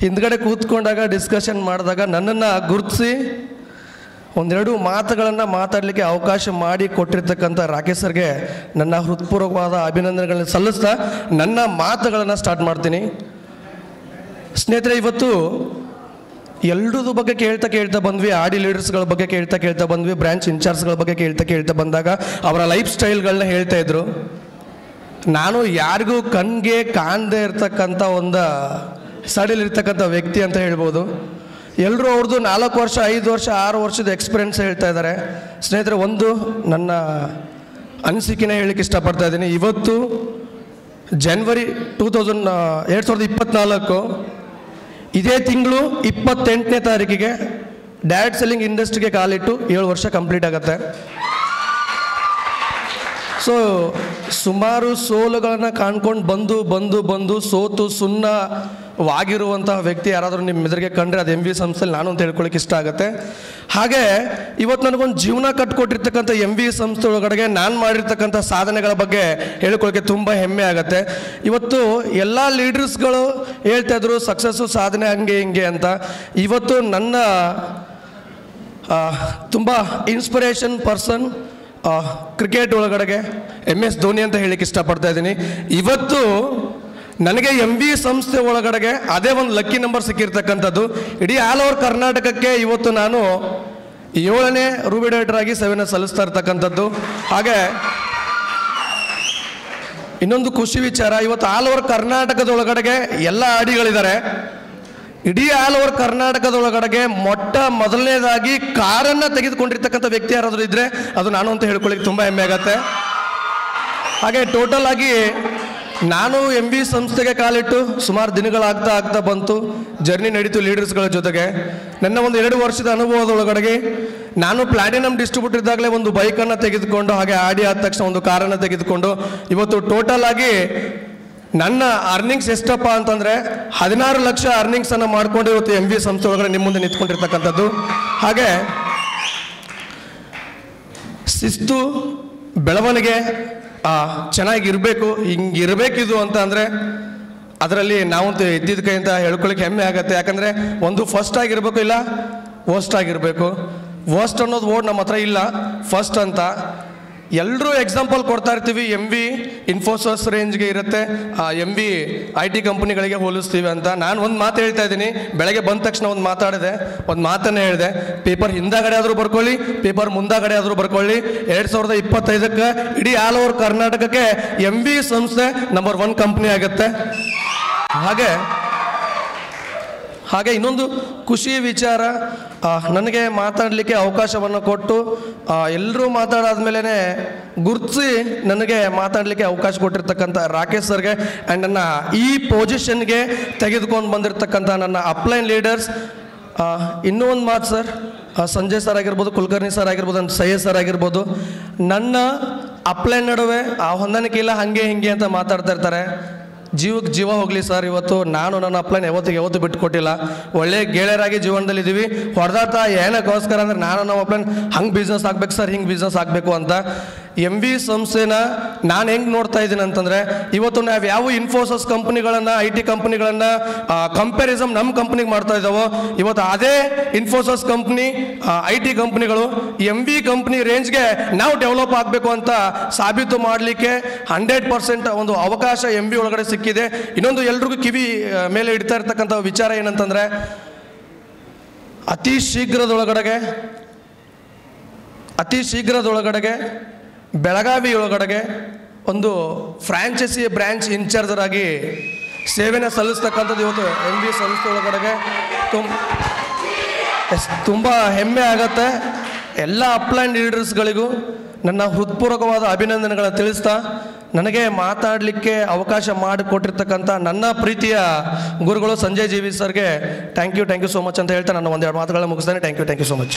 ಹಿಂದ್ಗಡೆ ಕೂತ್ಕೊಂಡಾಗ ಡಿಸ್ಕಷನ್ ಮಾಡಿದಾಗ ನನ್ನನ್ನು ಗುರುತಿಸಿ ಒಂದೆರಡು ಮಾತುಗಳನ್ನು ಮಾತಾಡಲಿಕ್ಕೆ ಅವಕಾಶ ಮಾಡಿ ಕೊಟ್ಟಿರ್ತಕ್ಕಂಥ ರಾಕೇಶ್ ಸರ್ಗೆ ನನ್ನ ಹೃತ್ಪೂರ್ವಕವಾದ ಅಭಿನಂದನೆಗಳನ್ನ ಸಲ್ಲಿಸ್ತಾ ನನ್ನ ಮಾತುಗಳನ್ನು ಸ್ಟಾರ್ಟ್ ಮಾಡ್ತೀನಿ. ಸ್ನೇಹಿತರೆ, ಇವತ್ತು ಎಲ್ಲರದ್ದು ಬಗ್ಗೆ ಕೇಳ್ತಾ ಬಂದ್ವಿ. ಆಡಿ ಲೀಡರ್ಸ್ಗಳ ಬಗ್ಗೆ ಕೇಳ್ತಾ ಬಂದ್ವಿ. ಬ್ರಾಂಚ್ ಇನ್ಚಾರ್ಜ್ಗಳ ಬಗ್ಗೆ ಕೇಳ್ತಾ ಬಂದಾಗ ಅವರ ಲೈಫ್ ಸ್ಟೈಲ್ಗಳನ್ನ ಹೇಳ್ತಾ ಇದ್ರು. ನಾನು ಯಾರಿಗೂ ಕಣ್ಗೆ ಕಾಣದೇ ಇರ್ತಕ್ಕಂಥ ಒಂದು ಸಡಿಲಿರ್ತಕ್ಕಂಥ ವ್ಯಕ್ತಿ ಅಂತ ಹೇಳ್ಬೋದು. ಎಲ್ಲರೂ ಅವ್ರದ್ದು 4 ವರ್ಷ 5 ವರ್ಷ 6 ವರ್ಷದ ಎಕ್ಸ್ಪೀರಿಯೆನ್ಸ್ ಹೇಳ್ತಾ ಇದ್ದಾರೆ. ಸ್ನೇಹಿತರೆ, ಒಂದು ನನ್ನ ಅನಿಸಿಕೆನೇ ಹೇಳಲಿಕ್ಕೆ ಇಷ್ಟಪಡ್ತಾ ಇದ್ದೀನಿ. ಇವತ್ತು ಜನವರಿ 2024 ಇದೇ ತಿಂಗಳು 28ನೇ ತಾರೀಕಿಗೆ ಡೈರೆಕ್ಟ್ ಸೆಲ್ಲಿಂಗ್ ಇಂಡಸ್ಟ್ರಿಗೆ ಕಾಲಿಟ್ಟು 7 ವರ್ಷ ಕಂಪ್ಲೀಟ್ ಆಗುತ್ತೆ. ಸೊ ಸುಮಾರು ಸೋಲುಗಳನ್ನು ಕಾಣ್ಕೊಂಡು ಬಂದು ಸೋತು ಸುಣ್ಣವಾಗಿರುವಂತಹ ವ್ಯಕ್ತಿ ಯಾರಾದರೂ ನಿಮ್ಮ ಎದುರಿಗೆ ಕಂಡ್ರೆ ಅದು MV ಸಂಸ್ಥೆಯಲ್ಲಿ ನಾನು ಅಂತ ಹೇಳ್ಕೊಳ್ಳಿಕ್ಕೆ ಇಷ್ಟ ಆಗುತ್ತೆ. ಹಾಗೆ ಇವತ್ತು ನನಗೊಂದು ಜೀವನ ಕಟ್ಕೊಟ್ಟಿರ್ತಕ್ಕಂಥ MV ಸಂಸ್ಥೆ ಒಳಗಡೆಗೆ ನಾನು ಮಾಡಿರ್ತಕ್ಕಂಥ ಸಾಧನೆಗಳ ಬಗ್ಗೆ ಹೇಳ್ಕೊಳ್ಳೋಕ್ಕೆ ತುಂಬ ಹೆಮ್ಮೆ ಆಗುತ್ತೆ. ಇವತ್ತು ಎಲ್ಲ ಲೀಡರ್ಸ್ಗಳು ಹೇಳ್ತಾ ಇದ್ರು ಸಕ್ಸಸ್ಸು ಸಾಧನೆ ಹಂಗೆ ಹಿಂಗೆ ಅಂತ. ಇವತ್ತು ನನ್ನ ತುಂಬ ಇನ್ಸ್ಪಿರೇಷನ್ ಪರ್ಸನ್ ಕ್ರಿಕೆಟ್ ಒಳಗಡೆಗೆ MS ಧೋನಿ ಅಂತ ಹೇಳಿಕ್ಕೆ ಇಷ್ಟಪಡ್ತಾ ಇದ್ದೀನಿ. ಇವತ್ತು ನನಗೆ MV ಸಂಸ್ಥೆ ಒಳಗಡೆಗೆ ಅದೇ ಒಂದು ಲಕ್ಕಿ ನಂಬರ್ ಸಿಕ್ಕಿರ್ತಕ್ಕಂಥದ್ದು. ಇಡೀ ಆಲ್ ಓವರ್ ಕರ್ನಾಟಕಕ್ಕೆ ಇವತ್ತು ನಾನು 7ನೇ ರೂಬಿ ಡೈರೆಕ್ಟರ್ ಆಗಿ ಸೇವೆಯನ್ನು ಸಲ್ಲಿಸ್ತಾ ಇರ್ತಕ್ಕಂಥದ್ದು. ಹಾಗೆ ಇನ್ನೊಂದು ಖುಷಿ ವಿಚಾರ, ಇವತ್ತು ಆಲ್ ಓವರ್ ಕರ್ನಾಟಕದೊಳಗಡೆಗೆ ಎಲ್ಲ ಆಡಿಗಳಿದ್ದಾರೆ. ಇಡೀ ಆಲ್ ಓವರ್ ಕರ್ನಾಟಕದೊಳಗಡೆಗೆ ಮೊದಲನೇದಾಗಿ ಕಾರನ್ನು ತೆಗೆದುಕೊಂಡಿರ್ತಕ್ಕಂಥ ವ್ಯಕ್ತಿ ಯಾರಾದರೂ ಇದ್ದರೆ ಅದು ನಾನು ಅಂತ ಹೇಳ್ಕೊಳ್ಳಿಕ್ಕೆ ತುಂಬ ಹೆಮ್ಮೆ ಆಗುತ್ತೆ. ಹಾಗೆ ಟೋಟಲ್ ಆಗಿ ನಾನು MV ಸಂಸ್ಥೆಗೆ ಕಾಲಿಟ್ಟು ಸುಮಾರು ದಿನಗಳಾಗ್ತಾ ಬಂತು. ಜರ್ನಿ ನಡೀತು ಲೀಡರ್ಸ್ಗಳ ಜೊತೆಗೆ. ನನ್ನ ಒಂದು 2 ವರ್ಷದ ಅನುಭವದೊಳಗಡೆಗೆ ನಾನು ಪ್ಲಾಟಿನಮ್ ಡಿಸ್ಟ್ರಿಬ್ಯೂಟರ್ ಇದ್ದಾಗಲೇ ಒಂದು ಬೈಕನ್ನು ತೆಗೆದುಕೊಂಡು, ಹಾಗೆ ಆಡಿ ಆದ ತಕ್ಷಣ ಒಂದು ಕಾರನ್ನು ತೆಗೆದುಕೊಂಡು ಇವತ್ತು ಟೋಟಲ್ ಆಗಿ ನನ್ನ ಅರ್ನಿಂಗ್ಸ್ ಎಷ್ಟಪ್ಪ ಅಂತಂದರೆ 16 ಲಕ್ಷ ಅರ್ನಿಂಗ್ಸನ್ನು ಮಾಡಿಕೊಂಡು ಇವತ್ತು MV ಸಂಸ್ಥೆ ಒಳಗಡೆ ನಿಮ್ಮ ಮುಂದೆ ನಿಂತ್ಕೊಂಡಿರ್ತಕ್ಕಂಥದ್ದು. ಹಾಗೆ ಶಿಸ್ತು, ಬೆಳವಣಿಗೆ ಚೆನ್ನಾಗಿರಬೇಕು, ಹಿಂಗಿರಬೇಕಿದು ಅಂತ ಅಂದರೆ ಅದರಲ್ಲಿ ನಾವಂತೂ ಇದ್ದಿದ್ದ ಕೈ ಅಂತ ಹೇಳ್ಕೊಳ್ಳಿಕ್ಕೆ ಹೆಮ್ಮೆ ಆಗುತ್ತೆ. ಯಾಕಂದರೆ ಒಂದು ಫಸ್ಟ್ ಆಗಿರಬೇಕು, ಇಲ್ಲ ವರ್ಸ್ಟ್ ಆಗಿರಬೇಕು. ವರ್ಸ್ಟ್ ಅನ್ನೋದು ವರ್ಡ್ ನಮ್ಮ ಹತ್ರ ಇಲ್ಲ, ಫಸ್ಟ್ ಅಂತ. ಎಲ್ಲರೂ ಎಕ್ಸಾಂಪಲ್ ಕೊಡ್ತಾ ಇರ್ತೀವಿ. MV ಇನ್ಫೋಸಿಸ್ ರೇಂಜ್ಗೆ ಇರುತ್ತೆ, MV IT ಕಂಪ್ನಿಗಳಿಗೆ ಹೋಲಿಸ್ತೀವಿ ಅಂತ. ನಾನು ಒಂದು ಮಾತು ಹೇಳ್ತಾ ಇದ್ದೀನಿ. ಬೆಳಗ್ಗೆ ಬಂದ ತಕ್ಷಣ ಒಂದು ಮಾತನ್ನು ಹೇಳಿದೆ, ಪೇಪರ್ ಹಿಂದಾಗಡೆ ಆದರೂ ಬರ್ಕೊಳ್ಳಿ, ಪೇಪರ್ ಮುಂದಾಗಡೆ ಆದರೂ ಬರ್ಕೊಳ್ಳಿ, 2025ಕ್ಕೆ ಇಡೀ ಆಲ್ ಓವರ್ ಕರ್ನಾಟಕಕ್ಕೆ MV ಸಂಸ್ಥೆ ನಂಬರ್ 1 ಕಂಪ್ನಿ ಆಗುತ್ತೆ. ಹಾಗೆ ಇನ್ನೊಂದು ಖುಷಿ ವಿಚಾರ, ನನಗೆ ಮಾತಾಡಲಿಕ್ಕೆ ಅವಕಾಶವನ್ನು ಕೊಟ್ಟು ಎಲ್ಲರೂ ಮಾತಾಡಾದ್ಮೇಲೆ ಗುರುತಿಸಿ ನನಗೆ ಮಾತಾಡಲಿಕ್ಕೆ ಅವಕಾಶ ಕೊಟ್ಟಿರ್ತಕ್ಕಂಥ ರಾಕೇಶ್ ಸರ್ಗೆ ಆ್ಯಂಡ್ ನನ್ನ ಈ ಪೊಸಿಷನ್ಗೆ ತೆಗೆದುಕೊಂಡು ಬಂದಿರತಕ್ಕಂಥ ನನ್ನ ಅಪ್ಲೈನ್ ಲೀಡರ್ಸ್. ಇನ್ನೂ ಒಂದು ಮಾತು ಸರ್, ಸಂಜಯ್ ಸರ್ ಆಗಿರ್ಬೋದು, ಕುಲಕರ್ಣಿ ಸರ್ ಆಗಿರ್ಬೋದು, ಸಯ್ಯದ್ ಸರ್ ಆಗಿರ್ಬೋದು, ನನ್ನ ಅಪ್ಲೈನ್ ನಡುವೆ ಆ ಹೊಂದಾಣಿಕೆ ಇಲ್ಲ, ಹಾಗೆ ಹಿಂಗೆ ಅಂತ ಮಾತಾಡ್ತಾ ಇರ್ತಾರೆ. ಜೀವಕ್ಕೆ ಜೀವ ಹೋಗಲಿ ಸರ್. ಇವತ್ತು ನಾನು ನನ್ನ ಅಪ್ಲೈನ್ ಯಾವತ್ತು ಬಿಟ್ಟು ಕೊಟ್ಟಿಲ್ಲ. ಒಳ್ಳೆ ಗೆಳೆಯರಾಗಿ ಜೀವನದಲ್ಲಿದ್ದೀವಿ. ಹೊಡೆದಾಟ ಏನಕ್ಕೋಸ್ಕರ ಅಂದರೆ ನಾನು ನಮ್ಮ ಅಪ್ಲೈನ್ ಹಂಗೆ ಬಿಸ್ನೆಸ್ ಆಗಬೇಕು ಸರ್, ಹಿಂಗೆ ಬಿಸ್ನೆಸ್ ಆಗಬೇಕು ಅಂತ. MV ಸಂಸ್ಥೆನ ನಾನು ಹೆಂಗೆ ನೋಡ್ತಾ ಇದ್ದೀನಿ ಅಂತಂದರೆ, ಇವತ್ತು ನಾವು ಯಾವ ಇನ್ಫೋಸಿಸ್ ಕಂಪ್ನಿಗಳನ್ನು IT ಕಂಪ್ನಿಗಳನ್ನು ಕಂಪ್ಯಾರಿಸಮ್ ನಮ್ಮ ಕಂಪ್ನಿಗೆ ಮಾಡ್ತಾ ಇದ್ದಾವೋ, ಇವತ್ತು ಅದೇ ಇನ್ಫೋಸಿಸ್ ಕಂಪ್ನಿ IT ಕಂಪ್ನಿಗಳು MV ಕಂಪ್ನಿ ರೇಂಜ್ಗೆ ನಾವು ಡೆವಲಪ್ ಆಗಬೇಕು ಅಂತ ಸಾಬೀತು ಮಾಡಲಿಕ್ಕೆ 100% ಒಂದು ಅವಕಾಶ MV ಒಳಗಡೆ ಸಿಕ್ಕಿದೆ. ಇನ್ನೊಂದು ಎಲ್ರಿಗೂ ಕಿವಿ ಮೇಲೆ ಇಡ್ತಾ ಇರ್ತಕ್ಕಂಥ ವಿಚಾರ ಏನಂತಂದರೆ, ಅತಿ ಶೀಘ್ರದೊಳಗಡೆಗೆ ಬೆಳಗಾವಿ ಒಳಗಡೆಗೆ ಒಂದು ಫ್ರಾಂಚೈಸಿ ಬ್ರಾಂಚ್ ಇನ್ಚಾರ್ಜರಾಗಿ ಸೇವೆನ ಸಲ್ಲಿಸ್ತಕ್ಕಂಥದ್ದು ಇವತ್ತು MV ಸಂಸ್ಥೆ ಒಳಗಡೆಗೆ ತುಂಬ ಹೆಮ್ಮೆ ಆಗುತ್ತೆ. ಎಲ್ಲ ಅಪ್ಲೈನ್ ಲೀಡರ್ಸ್ಗಳಿಗೂ ನನ್ನ ಹೃತ್ಪೂರ್ವಕವಾದ ಅಭಿನಂದನೆಗಳನ್ನು ತಿಳಿಸ್ತಾ, ನನಗೆ ಮಾತಾಡಲಿಕ್ಕೆ ಅವಕಾಶ ಮಾಡಿಕೊಟ್ಟಿರ್ತಕ್ಕಂಥ ನನ್ನ ಪ್ರೀತಿಯ ಗುರುಗಳು ಸಂಜಯ್ ಜೀವಿ ಸರ್ಗೆ ಥ್ಯಾಂಕ್ ಯು ಸೋ ಮಚ್ ಅಂತ ಹೇಳ್ತಾ ನನ್ನ ಒಂದೆರಡು ಮಾತುಗಳನ್ನ ಮುಗಿಸ್ತೇನೆ. Thank you so much.